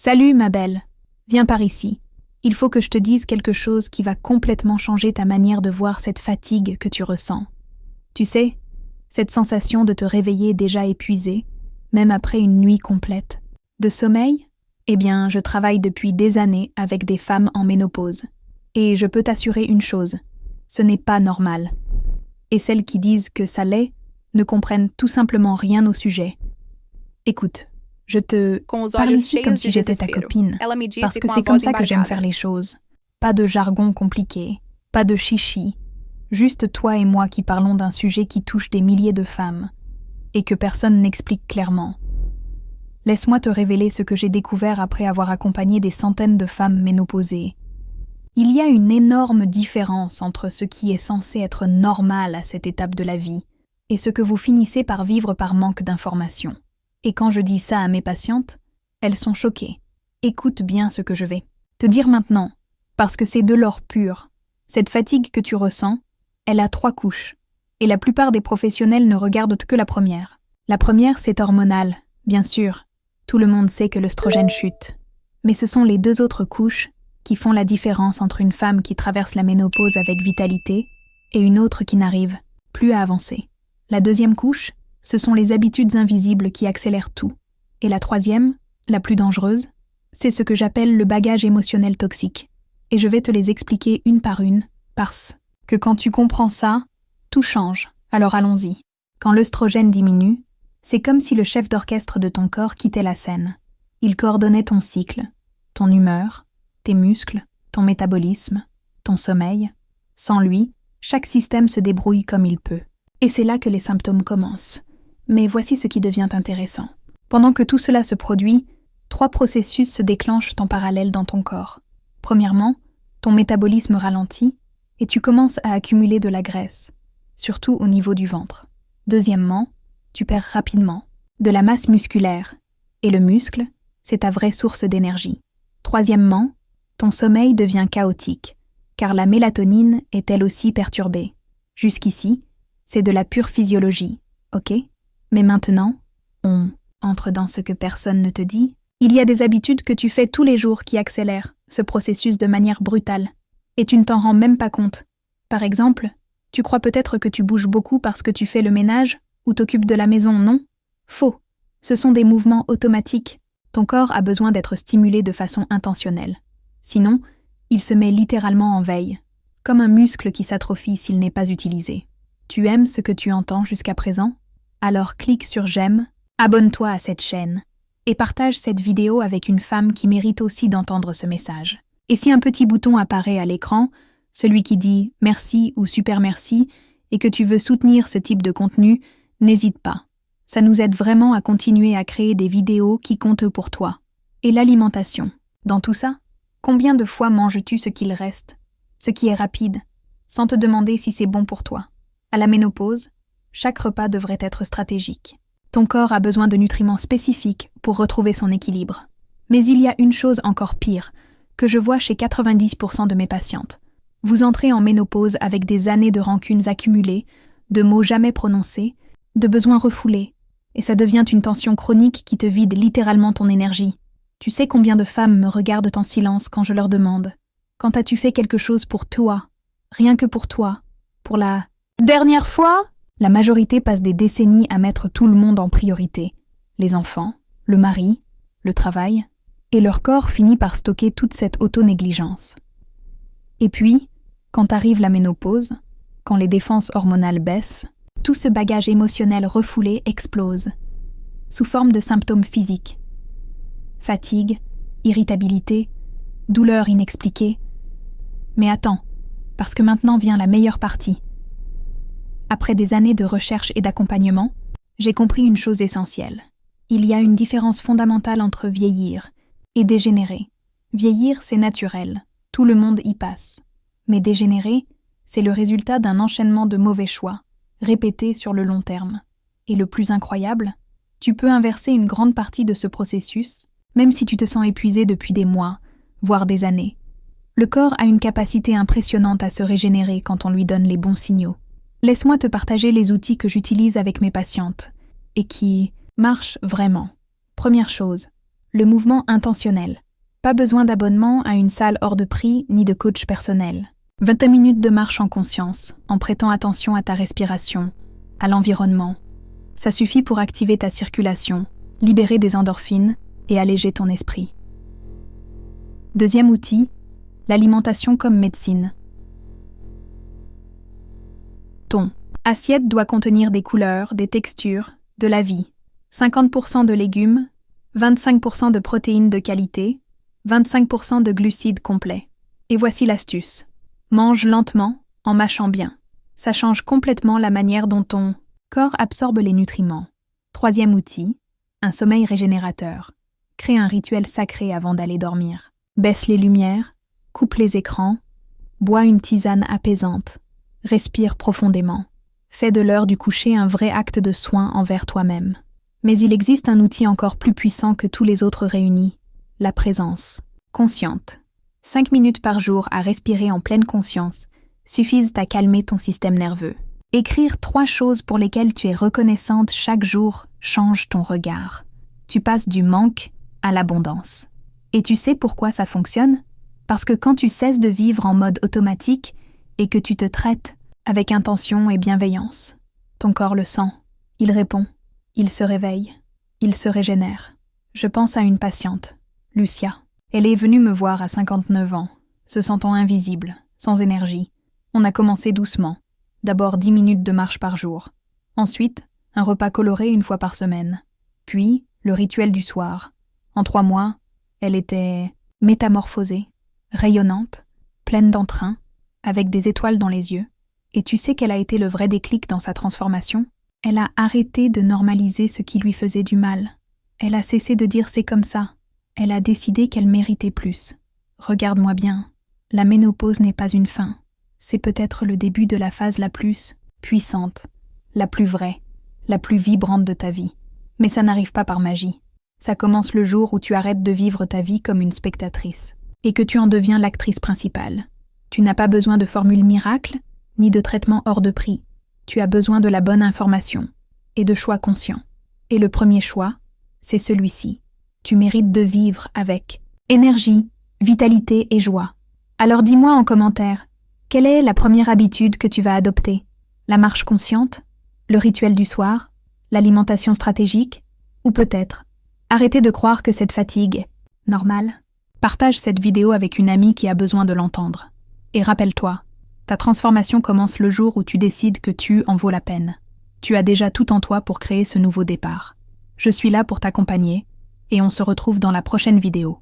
Salut ma belle, viens par ici. Il faut que je te dise quelque chose qui va complètement changer ta manière de voir cette fatigue que tu ressens. Tu sais, cette sensation de te réveiller déjà épuisé, même après une nuit complète. De sommeil? Eh bien, je travaille depuis des années avec des femmes en ménopause. Et je peux t'assurer une chose, ce n'est pas normal. Et celles qui disent que ça l'est ne comprennent tout simplement rien au sujet. Écoute, je te parle ici comme si j'étais ta copine, parce que c'est comme ça que j'aime faire les choses. Pas de jargon compliqué, pas de chichi, juste toi et moi qui parlons d'un sujet qui touche des milliers de femmes, et que personne n'explique clairement. Laisse-moi te révéler ce que j'ai découvert après avoir accompagné des centaines de femmes ménopausées. Il y a une énorme différence entre ce qui est censé être normal à cette étape de la vie et ce que vous finissez par vivre par manque d'informations. Et quand je dis ça à mes patientes, elles sont choquées. Écoute bien ce que je vais te dire maintenant, parce que c'est de l'or pur. Cette fatigue que tu ressens, elle a 3 couches, et la plupart des professionnels ne regardent que la première. La première, c'est hormonal, bien sûr. Tout le monde sait que l'œstrogène chute. Mais ce sont les 2 autres couches qui font la différence entre une femme qui traverse la ménopause avec vitalité et une autre qui n'arrive plus à avancer. La deuxième couche, ce sont les habitudes invisibles qui accélèrent tout. Et la troisième, la plus dangereuse, c'est ce que j'appelle le bagage émotionnel toxique. Et je vais te les expliquer une par une, parce que quand tu comprends ça, tout change. Alors allons-y. Quand l'œstrogène diminue, c'est comme si le chef d'orchestre de ton corps quittait la scène. Il coordonnait ton cycle, ton humeur, tes muscles, ton métabolisme, ton sommeil. Sans lui, chaque système se débrouille comme il peut. Et c'est là que les symptômes commencent. Mais voici ce qui devient intéressant. Pendant que tout cela se produit, 3 processus se déclenchent en parallèle dans ton corps. Premièrement, ton métabolisme ralentit et tu commences à accumuler de la graisse, surtout au niveau du ventre. Deuxièmement, tu perds rapidement de la masse musculaire et le muscle, c'est ta vraie source d'énergie. Troisièmement, ton sommeil devient chaotique, car la mélatonine est elle aussi perturbée. Jusqu'ici, c'est de la pure physiologie, ok? Mais maintenant, on entre dans ce que personne ne te dit. Il y a des habitudes que tu fais tous les jours qui accélèrent ce processus de manière brutale, et tu ne t'en rends même pas compte. Par exemple, tu crois peut-être que tu bouges beaucoup parce que tu fais le ménage ou t'occupes de la maison, non? Faux. Ce sont des mouvements automatiques. Ton corps a besoin d'être stimulé de façon intentionnelle. Sinon, il se met littéralement en veille, comme un muscle qui s'atrophie s'il n'est pas utilisé. Tu aimes ce que tu entends jusqu'à présent? Alors clique sur j'aime, abonne-toi à cette chaîne et partage cette vidéo avec une femme qui mérite aussi d'entendre ce message. Et si un petit bouton apparaît à l'écran, celui qui dit merci ou super merci, et que tu veux soutenir ce type de contenu, n'hésite pas. Ça nous aide vraiment à continuer à créer des vidéos qui comptent pour toi. Et l'alimentation. Dans tout ça, combien de fois manges-tu ce qu'il reste, ce qui est rapide, sans te demander si c'est bon pour toi? À la ménopause, chaque repas devrait être stratégique. Ton corps a besoin de nutriments spécifiques pour retrouver son équilibre. Mais il y a une chose encore pire, que je vois chez 90% de mes patientes. Vous entrez en ménopause avec des années de rancunes accumulées, de mots jamais prononcés, de besoins refoulés, et ça devient une tension chronique qui te vide littéralement ton énergie. Tu sais combien de femmes me regardent en silence quand je leur demande « Quand as-tu fait quelque chose pour toi? Rien que pour toi? Pour la dernière fois ?» La majorité passe des décennies à mettre tout le monde en priorité. Les enfants, le mari, le travail, et leur corps finit par stocker toute cette auto-négligence. Et puis, quand arrive la ménopause, quand les défenses hormonales baissent, tout ce bagage émotionnel refoulé explose, sous forme de symptômes physiques. Fatigue, irritabilité, douleur inexpliquée. Mais attends, parce que maintenant vient la meilleure partie. Après des années de recherche et d'accompagnement, j'ai compris une chose essentielle. Il y a une différence fondamentale entre vieillir et dégénérer. Vieillir, c'est naturel, tout le monde y passe. Mais dégénérer, c'est le résultat d'un enchaînement de mauvais choix, répétés sur le long terme. Et le plus incroyable, tu peux inverser une grande partie de ce processus, même si tu te sens épuisé depuis des mois, voire des années. Le corps a une capacité impressionnante à se régénérer quand on lui donne les bons signaux. Laisse-moi te partager les outils que j'utilise avec mes patientes et qui marchent vraiment. Première chose, Le mouvement intentionnel. Pas besoin d'abonnement à une salle hors de prix ni de coach personnel. 20 minutes de marche en conscience, en prêtant attention à ta respiration, à l'environnement. Ça suffit pour activer ta circulation, libérer des endorphines et alléger ton esprit. Deuxième outil, l'alimentation comme médecine. Ton assiette doit contenir des couleurs, des textures, de la vie. 50% de légumes, 25% de protéines de qualité, 25% de glucides complets. Et voici l'astuce. Mange lentement, en mâchant bien. Ça change complètement la manière dont ton corps absorbe les nutriments. Troisième outil, un sommeil régénérateur. Crée un rituel sacré avant d'aller dormir. Baisse les lumières, coupe les écrans, bois une tisane apaisante, respire profondément. Fais de l'heure du coucher un vrai acte de soin envers toi-même. Mais il existe un outil encore plus puissant que tous les autres réunis, la présence consciente. 5 minutes par jour à respirer en pleine conscience suffisent à calmer ton système nerveux. Écrire 3 choses pour lesquelles tu es reconnaissante chaque jour change ton regard. Tu passes du manque à l'abondance. Et tu sais pourquoi ça fonctionne? Parce que quand tu cesses de vivre en mode automatique et que tu te traites avec intention et bienveillance, ton corps le sent, il répond, il se réveille, il se régénère. Je pense à une patiente, Lucia. Elle est venue me voir à 59 ans, se sentant invisible, sans énergie. On a commencé doucement. D'abord 10 minutes de marche par jour. Ensuite, un repas coloré une fois par semaine. Puis, le rituel du soir. En 3 mois, elle était métamorphosée, rayonnante, pleine d'entrain, avec des étoiles dans les yeux. Et tu sais quel a été le vrai déclic dans sa transformation? Elle a arrêté de normaliser ce qui lui faisait du mal. Elle a cessé de dire c'est comme ça. Elle a décidé qu'elle méritait plus. Regarde-moi bien, la ménopause n'est pas une fin. C'est peut-être le début de la phase la plus puissante, la plus vraie, la plus vibrante de ta vie. Mais ça n'arrive pas par magie. Ça commence le jour où tu arrêtes de vivre ta vie comme une spectatrice et que tu en deviens l'actrice principale. Tu n'as pas besoin de formule miracle, ni de traitement hors de prix. Tu as besoin de la bonne information et de choix conscients. Et le premier choix, c'est celui-ci. Tu mérites de vivre avec énergie, vitalité et joie. Alors dis-moi en commentaire, quelle est la première habitude que tu vas adopter? La marche consciente? Le rituel du soir? L'alimentation stratégique? Ou peut-être arrêter de croire que cette fatigue est normale? Partage cette vidéo avec une amie qui a besoin de l'entendre. Et rappelle-toi, ta transformation commence le jour où tu décides que tu en vaux la peine. Tu as déjà tout en toi pour créer ce nouveau départ. Je suis là pour t'accompagner et on se retrouve dans la prochaine vidéo.